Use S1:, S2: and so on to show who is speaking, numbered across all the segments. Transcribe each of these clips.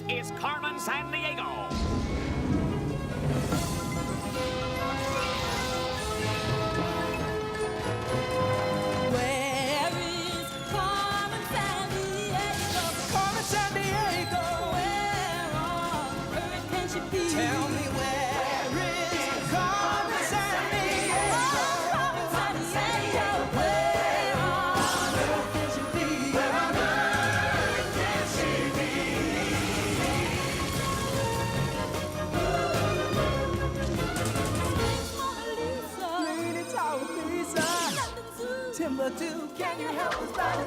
S1: is Carmen Sandiego.
S2: Where is Carmen Sandiego? Carmen Sandiego. Where on earth can she be? Tell me where is Carmen Sandiego? Carmen Sandiego. Where on earth can she be? Where on earth can she be? Lady Lisa. Timbuktu, can you help us find it?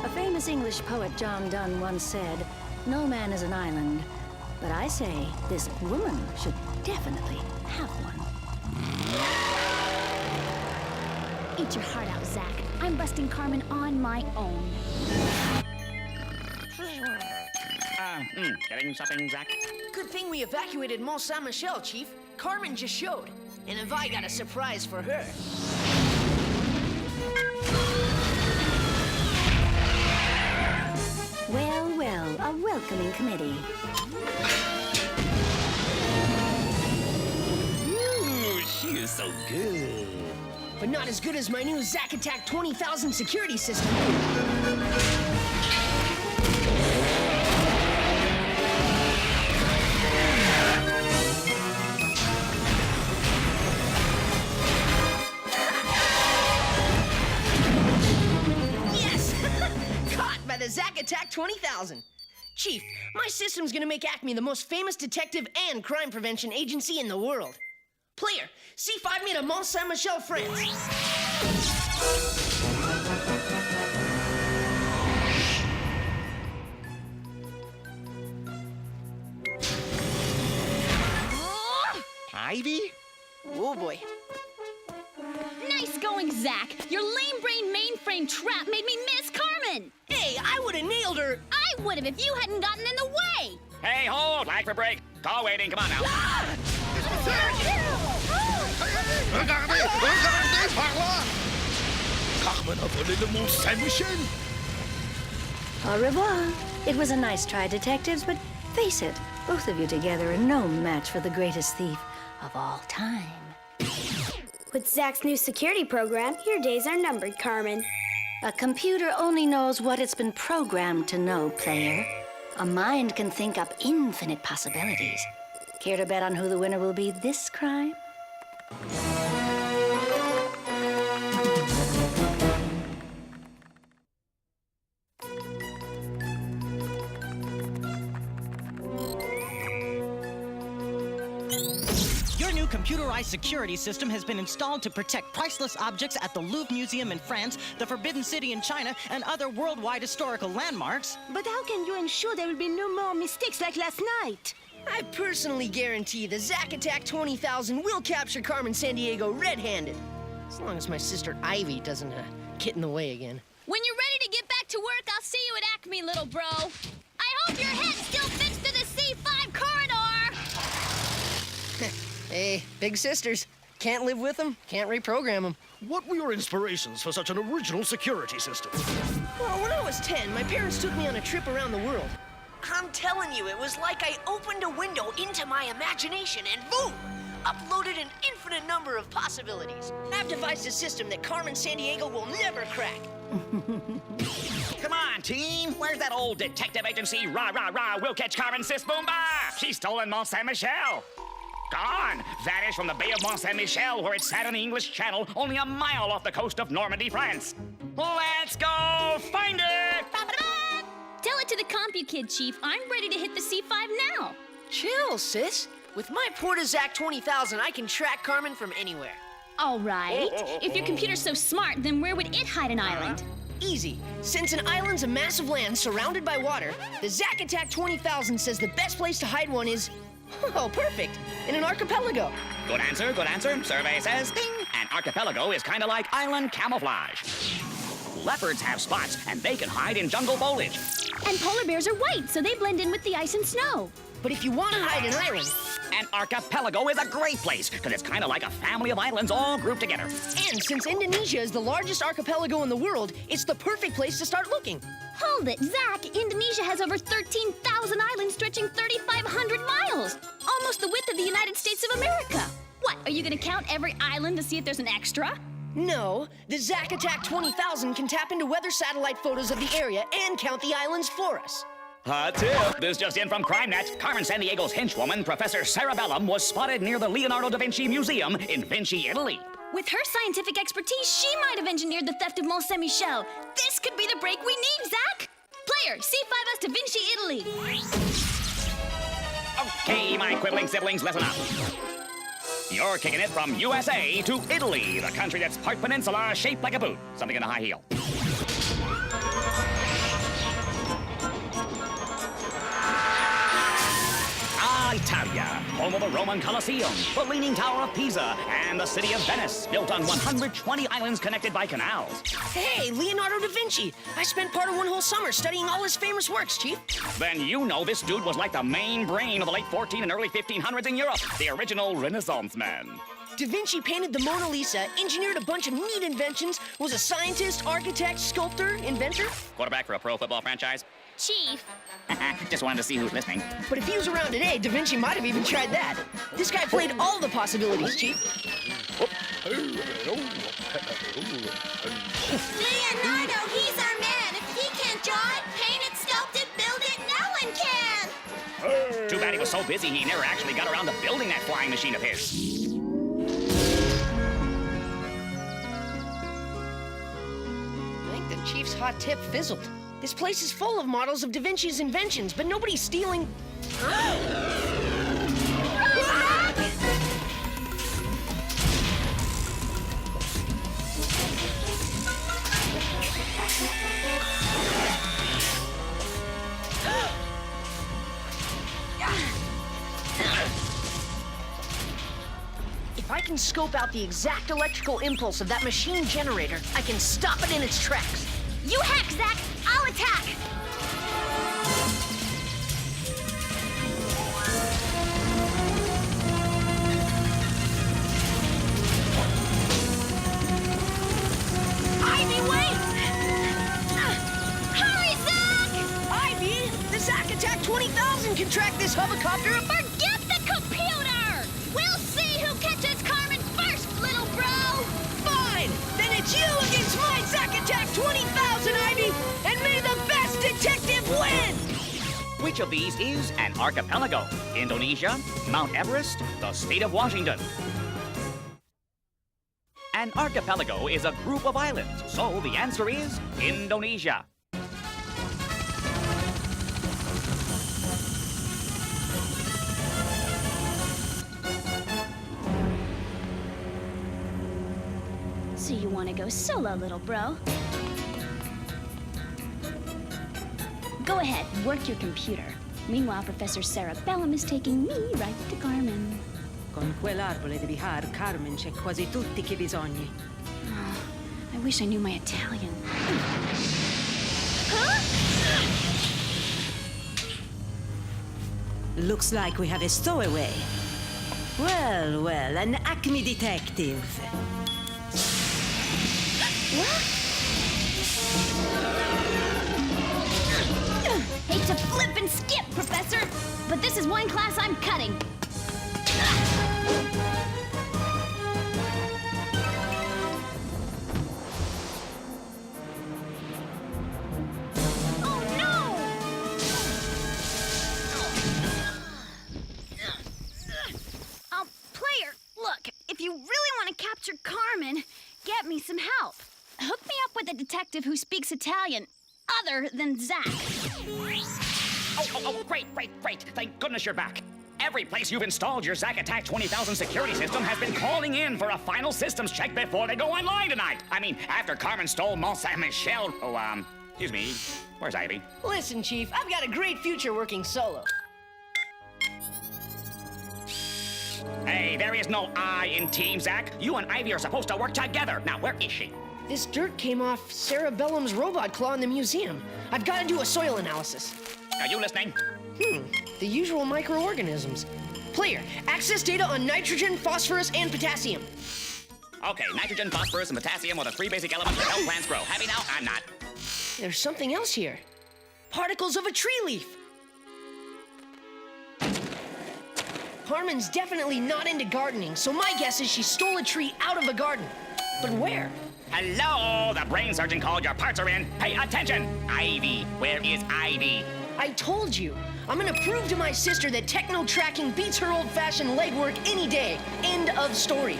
S3: A famous English poet, John Donne, once said, "No man is an island." But I say this woman should definitely have one.
S4: Eat your heart out, Zach. I'm busting Carmen on my own.
S1: Getting something, Zach?
S5: Good thing we evacuated Mont Saint-Michel, Chief. Carmen just showed. And have I got a surprise for her?
S3: Well, well, a welcoming committee.
S1: Ooh, she is so good.
S5: But not as good as my new Zack Attack 20,000 security system. Yes! Caught by the Zack Attack 20,000. Chief, my system's gonna make Acme the most famous detective and crime prevention agency in the world. Player, C5 made a Mont Saint-Michel France.
S1: Ivy?
S5: Oh boy.
S4: Nice going, Zach. Your lame brain mainframe trap made me miss Carmen.
S5: Hey, I would have nailed her.
S4: I would have if you hadn't gotten in the way.
S1: Hey, hold! Flag for break. Call waiting. Come on now.
S6: Regardez par là! Carmen a volé le Mont Saint-Michel!
S3: Au revoir. It was a nice try, detectives, but face it, both of you together are no match for the greatest thief of all time.
S7: With Zach's new security program, your days are numbered, Carmen.
S3: A computer only knows what it's been programmed to know, player. A mind can think up infinite possibilities. Care to bet on who the winner will be this crime?
S8: Your new computerized security system has been installed to protect priceless objects at the Louvre Museum in France, the Forbidden City in China, and other worldwide historical landmarks.
S2: But how can you ensure there will be no more mistakes like last night?
S5: I personally guarantee the Zack Attack 20,000 will capture Carmen Sandiego red-handed. As long as my sister Ivy doesn't get in the way again.
S4: When you're ready to get back to work, I'll see you at Acme, little bro. I hope your head still fits to the C5 corridor.
S5: Hey, big sisters. Can't live with them, can't reprogram them.
S6: What were your inspirations for such an original security system?
S5: Well, when I was 10, my parents took me on a trip around the world. I'm telling you, it was like I opened a window into my imagination and boom! Uploaded an infinite number of possibilities. I've devised a system that Carmen Sandiego will never crack.
S1: Come on, team. Where's that old detective agency? Rah, rah, rah. We'll catch Carmen, sis. Boom, bah. She's stolen Mont Saint-Michel. Gone. Vanished from the Bay of Mont Saint-Michel, where it sat in the English Channel, only a mile off the coast of Normandy, France. Let's go find it.
S4: Tell it to the CompuKid, Chief. I'm ready to hit the C5 now.
S5: Chill, sis. With my Portazac 20,000, I can track Carmen from anywhere.
S4: All right. If your computer's so smart, then where would it hide an island?
S5: Easy. Since an island's a massive land surrounded by water, the Zack Attack 20,000 says the best place to hide one is Oh, perfect. In an archipelago.
S1: Good answer, good answer. Survey says ding. An archipelago is kind of like island camouflage. Leopards have spots, and they can hide in jungle foliage.
S4: And polar bears are white, so they blend in with the ice and snow.
S5: But if you want to hide an island,
S1: An archipelago is a great place, because it's kind of like a family of islands all grouped together.
S5: and since Indonesia is the largest archipelago in the world, it's the perfect place to start looking.
S4: Hold it, Zach. Indonesia has over 13,000 islands stretching 3,500 miles. Almost the width of the United States of America. What, are you gonna count every island to see if there's an extra?
S5: No, the Zack Attack 20,000 can tap into weather satellite photos of the area and count the islands for us.
S1: Hot tip. This just in from CrimeNet. Carmen Sandiego's henchwoman, Professor Cerebellum, was spotted near the Leonardo da Vinci Museum in Vinci, Italy.
S4: With her scientific expertise, she might have engineered the theft of Mont Saint Michel. This could be the break we need, Zach. Player, C5S to Vinci, Italy.
S1: Okay, my quibbling siblings, listen up. You're kicking it from USA to Italy, the country that's part peninsula, shaped like a boot. Something in a high heel. Italia, home of the Roman Colosseum, the Leaning Tower of Pisa, and the city of Venice, built on 120 islands connected by canals.
S5: Hey, Leonardo da Vinci! I spent part of one whole summer studying all his famous works, Chief.
S1: Then you know this dude was like the main brain of the late 14 and early 1500s in Europe, the original Renaissance man.
S5: Da Vinci painted the Mona Lisa, engineered a bunch of neat inventions, was a scientist, architect, sculptor, inventor.
S1: Quarterback for a pro football franchise?
S4: Chief,
S1: Just wanted to see who's listening.
S5: But if he was around today, Da Vinci might have even tried that. This guy played all the possibilities, Chief.
S4: Leonardo, he's our man. If he can't draw it, paint it, sculpt it, build it, no one can.
S1: Too bad he was so busy he never actually got around to building that flying machine of his.
S5: I think the Chief's hot tip fizzled. This place is full of models of Da Vinci's inventions, but nobody's stealing. If I can scope out the exact electrical impulse of that machine generator, I can stop it in its tracks.
S4: You hack, Zach. I'll attack. Ivy, wait! Hurry, Zach!
S5: Ivy, the Zack Attack 20,000 can track this helicopter.
S4: Forget the computer! We'll see who catches Carmen first, little bro!
S5: Fine! Then it's you against my Zack Attack 20,000, Ivy! And may the best detective win!
S1: Which of these is an archipelago? Indonesia, Mount Everest, the state of Washington? An archipelago is a group of islands, so the answer is Indonesia.
S4: So you want to go solo, little bro? Go ahead, work your computer. Meanwhile, Professor Cerebellum is taking me right to Carmen.
S9: Con quell'arbore devi har, Carmen, c'è quasi tutti che bisogni.
S4: I wish I knew my Italian.
S9: Looks like we have a stowaway. Well, well, an Acme detective.
S4: Hate to flip and skip, Professor, but this is one class I'm cutting. Oh, no! Oh, player, look, if you really want to capture Carmen, get me some help. Hook me up with a detective who speaks Italian, other than Zach.
S1: Oh, great. Thank goodness you're back. Every place you've installed your Zack Attack 20,000 security system has been calling in for a final systems check before they go online tonight. I mean, after Carmen stole Mont Saint Michel. Oh, excuse me. Where's Ivy?
S5: Listen, Chief, I've got a great future working solo.
S1: Hey, there is no I in Team Zach. You and Ivy are supposed to work together. Now, where is she?
S5: This dirt came off Cerebellum's robot claw in the museum. I've got to do a soil analysis.
S1: Are you listening?
S5: The usual microorganisms. Player, access data on nitrogen, phosphorus, and potassium.
S1: Okay, nitrogen, phosphorus, and potassium are the 3 basic elements that help plants grow. Happy now? I'm not.
S5: There's something else here. Particles of a tree leaf. Carmen's definitely not into gardening, so my guess is she stole a tree out of a garden. But where?
S1: Hello, the brain surgeon called. Your parts are in. Pay attention. Ivy, where is Ivy?
S5: I told you. I'm gonna prove to my sister that techno-tracking beats her old-fashioned legwork any day. End of story.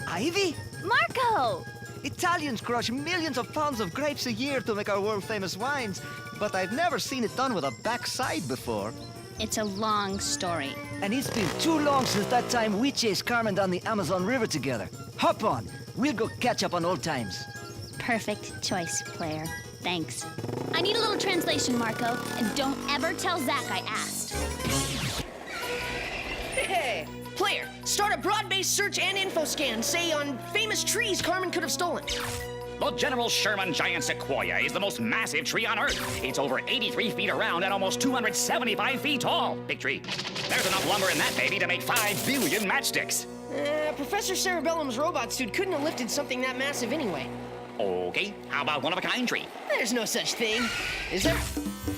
S10: Ivy?
S4: Marco!
S10: Italians crush millions of pounds of grapes a year to make our world-famous wines, but I've never seen it done with a backside before.
S4: It's a long story.
S10: And it's been too long since that time we chased Carmen down the Amazon River together. Hop on, we'll go catch up on old times.
S4: Perfect choice, player. Thanks. I need a little translation, Marco, and don't ever tell Zach I asked.
S5: Hey, player, start a broad-based search and info scan, say on famous trees Carmen could have stolen.
S1: The General Sherman Giant Sequoia is the most massive tree on Earth. It's over 83 feet around and almost 275 feet tall. Big tree. There's enough lumber in that baby to make 5 billion matchsticks.
S5: Professor Cerebellum's robot suit couldn't have lifted something that massive anyway.
S1: Okay, how about one-of-a-kind tree?
S5: There's no such thing, is there?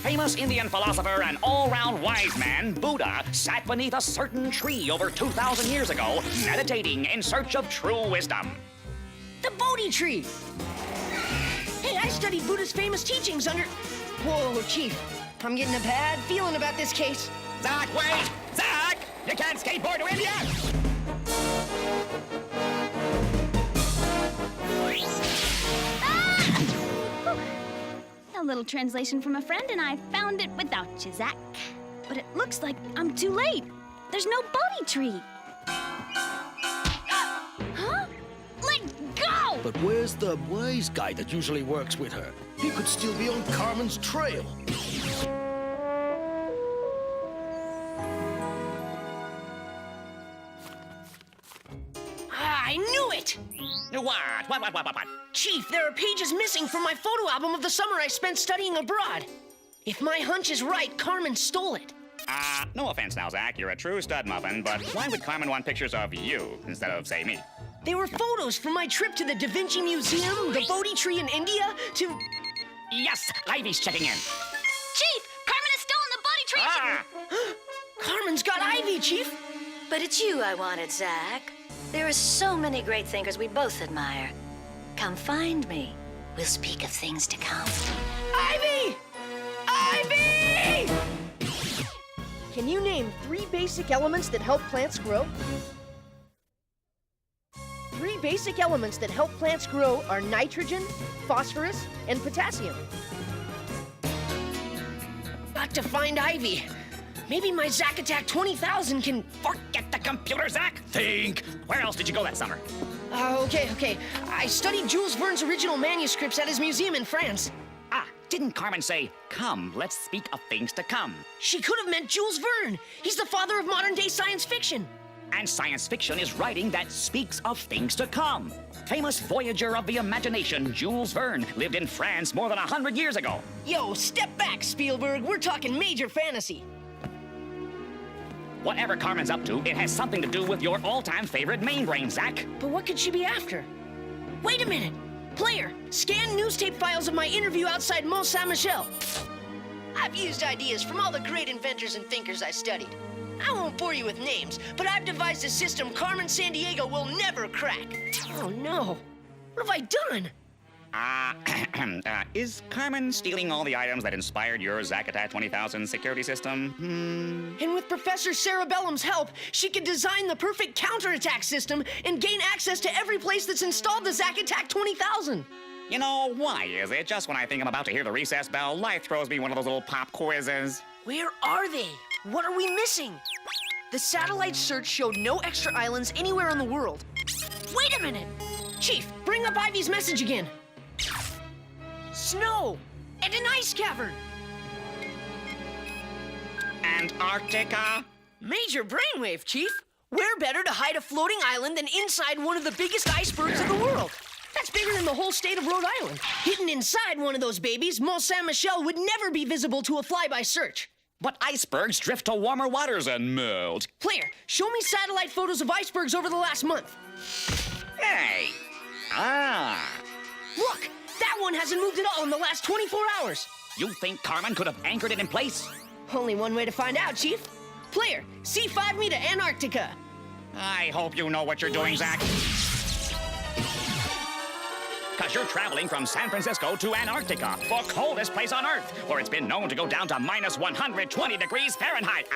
S1: Famous Indian philosopher and all-round wise man, Buddha, sat beneath a certain tree over 2,000 years ago, meditating in search of true wisdom.
S5: The Bodhi tree! Hey, I studied Buddha's famous teachings under... Whoa, Chief. I'm getting a bad feeling about this case.
S1: Zach, wait! Zach! You can't skateboard to India!
S4: A little translation from a friend, and I found it without you, Zach. But it looks like I'm too late. There's no Bodhi tree. Huh? Let go!
S6: But where's the wise guy that usually works with her? He could still be on Carmen's trail.
S5: I knew it!
S1: What? What?
S5: Chief, there are pages missing from my photo album of the summer I spent studying abroad. If my hunch is right, Carmen stole it.
S1: No offense now, Zach. You're a true stud muffin, but why would Carmen want pictures of you instead of, say, me?
S5: They were photos from my trip to the Da Vinci Museum, the Bodhi tree in India, to...
S1: Yes! Ivy's checking in.
S4: Chief! Carmen has stolen the Bodhi tree!
S5: Carmen's got Ivy, Chief!
S3: But it's you I wanted, Zach. There are so many great thinkers we both admire. Come find me. We'll speak of things to come.
S5: Ivy! Ivy! Can you name 3 basic elements that help plants grow? 3 basic elements that help plants grow are nitrogen, phosphorus, and potassium. Got to find Ivy. Maybe my Zack Attack 20,000 can...
S1: Forget the computer, Zach! Think! Where else did you go that summer?
S5: Okay. I studied Jules Verne's original manuscripts at his museum in France.
S1: Didn't Carmen say, come, let's speak of things to come?
S5: She could have meant Jules Verne. He's the father of modern-day science fiction.
S1: And science fiction is writing that speaks of things to come. Famous voyager of the imagination, Jules Verne, lived in France more than 100 years ago.
S5: Yo, step back, Spielberg. We're talking major fantasy.
S1: Whatever Carmen's up to, it has something to do with your all-time favorite main brain, Zach.
S5: But what could she be after? Wait a minute. Player, scan news tape files of my interview outside Mont Saint-Michel. I've used ideas from all the great inventors and thinkers I studied. I won't bore you with names, but I've devised a system Carmen Sandiego will never crack. Oh no. What have I done?
S1: Is Carmen stealing all the items that inspired your Zack Attack 20,000 security system?
S5: And with Professor Cerebellum's help, she could design the perfect counterattack system and gain access to every place that's installed the Zack Attack 20,000.
S1: You know, why is it just when I think I'm about to hear the recess bell, life throws me one of those little pop quizzes?
S5: Where are they? What are we missing? The satellite search showed no extra islands anywhere in the world. Wait a minute! Chief, bring up Ivy's message again. Snow! And an ice cavern!
S1: Antarctica?
S5: Major brainwave, Chief. Where better to hide a floating island than inside one of the biggest icebergs of the world? That's bigger than the whole state of Rhode Island. Hidden inside one of those babies, Mont Saint-Michel would never be visible to a flyby search.
S1: But icebergs drift to warmer waters and melt.
S5: Player, show me satellite photos of icebergs over the last month.
S1: Hey! Ah!
S5: Look, that one hasn't moved at all in the last 24 hours.
S1: You think Carmen could have anchored it in place?
S5: Only one way to find out, Chief. Player, C5 me to Antarctica.
S1: I hope you know what you're doing, Zach. Because you're traveling from San Francisco to Antarctica, the coldest place on Earth, where it's been known to go down to minus 120 degrees Fahrenheit.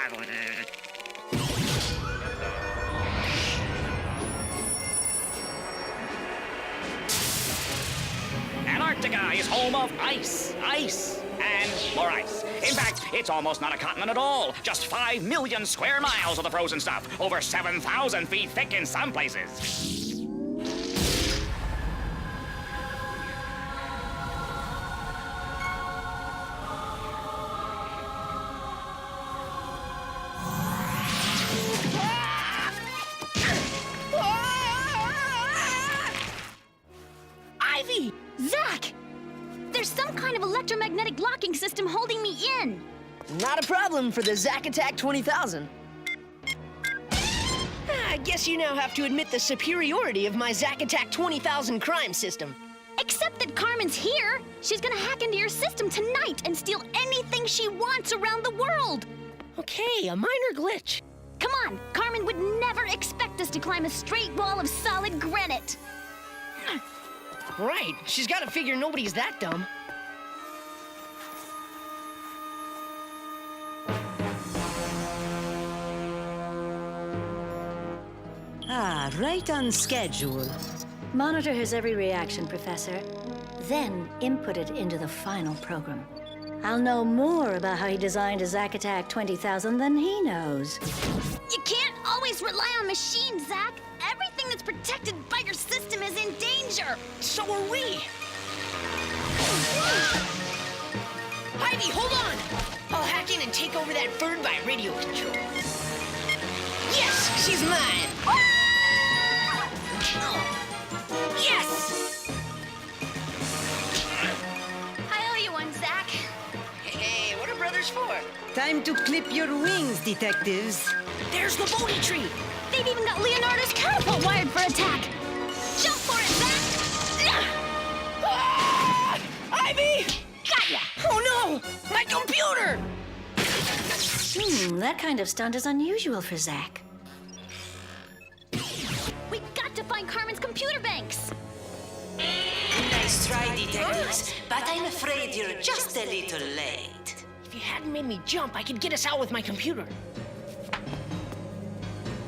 S1: Antarctica is home of ice, and more ice. In fact, it's almost not a continent at all. Just 5 million square miles of the frozen stuff, over 7,000 feet thick in some places.
S4: Ivy! Zach! There's some kind of electromagnetic locking system holding me in.
S5: Not a problem for the Zack Attack 20,000. I guess you now have to admit the superiority of my Zack Attack 20,000 crime system.
S4: Except that Carmen's here. She's gonna hack into your system tonight and steal anything she wants around the world.
S5: Okay, a minor glitch.
S4: Come on, Carmen would never expect us to climb a straight wall of solid granite.
S5: Right, she's got to figure nobody's that dumb.
S9: Ah, right on schedule.
S3: Monitor his every reaction, Professor. Then input it into the final program. I'll know more about how he designed a Zack Attack 20,000 than he knows.
S4: You can't always rely on machines, Zach. Everything that's protected by your system is in danger.
S5: So are we. Ivy, hold on! I'll hack in and take over that bird by radio control. Yes, she's mine! Yes!
S4: I owe you one, Zach.
S5: Hey, what are brothers for?
S9: Time to clip your wings, detectives.
S5: There's the Bodhi tree!
S4: They've even got Leonardo's catapult wired for attack. Jump for it, Zach!
S5: Ah! Ivy!
S4: Got ya!
S5: Oh no! My computer!
S3: That kind of stunt is unusual for Zack.
S4: We got to find Carmen's computer banks.
S9: Nice try, detectives, but I'm afraid you're just a little late.
S5: If you hadn't made me jump, I could get us out with my computer.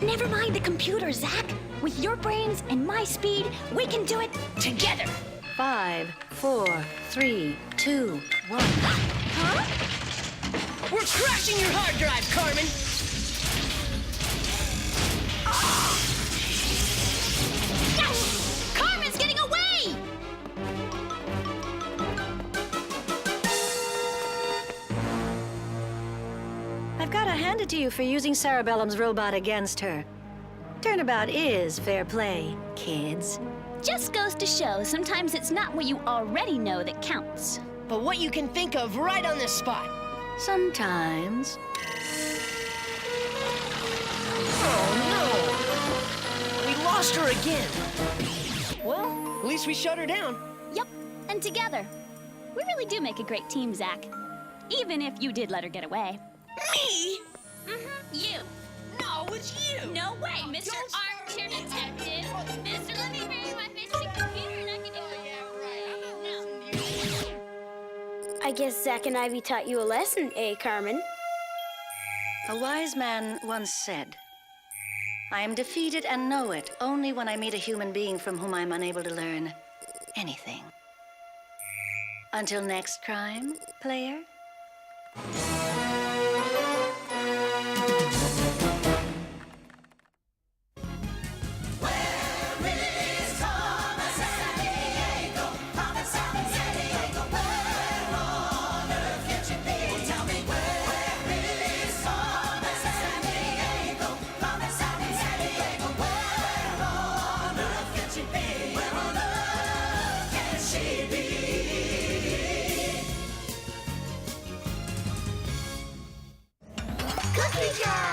S4: Never mind the computer, Zach. With your brains and my speed, we can do it
S5: Together!
S3: 5, 4, 3, 2, 1.
S4: Huh?
S5: We're crashing your hard drive, Carmen!
S4: Carmen's getting away!
S3: I've got to hand it to you for using Cerebellum's robot against her. Turnabout is fair play, kids.
S4: Just goes to show, sometimes it's not what you already know that counts.
S5: But what you can think of right on the spot.
S3: Sometimes.
S5: Oh no! We lost her again. Well, at least we shut her down.
S4: Yep, and together. We really do make a great team, Zach. Even if you did let her get away.
S5: Me?
S4: You.
S5: No, it's you!
S4: No way, Mr. Armchair Detective. Mr. Let me bring my fishing computer and I can do it. No.
S7: I guess Zack and Ivy taught you a lesson, eh, Carmen?
S3: A wise man once said, I am defeated and know it only when I meet a human being from whom I am unable to learn anything. Until next crime, player.
S2: Reach out.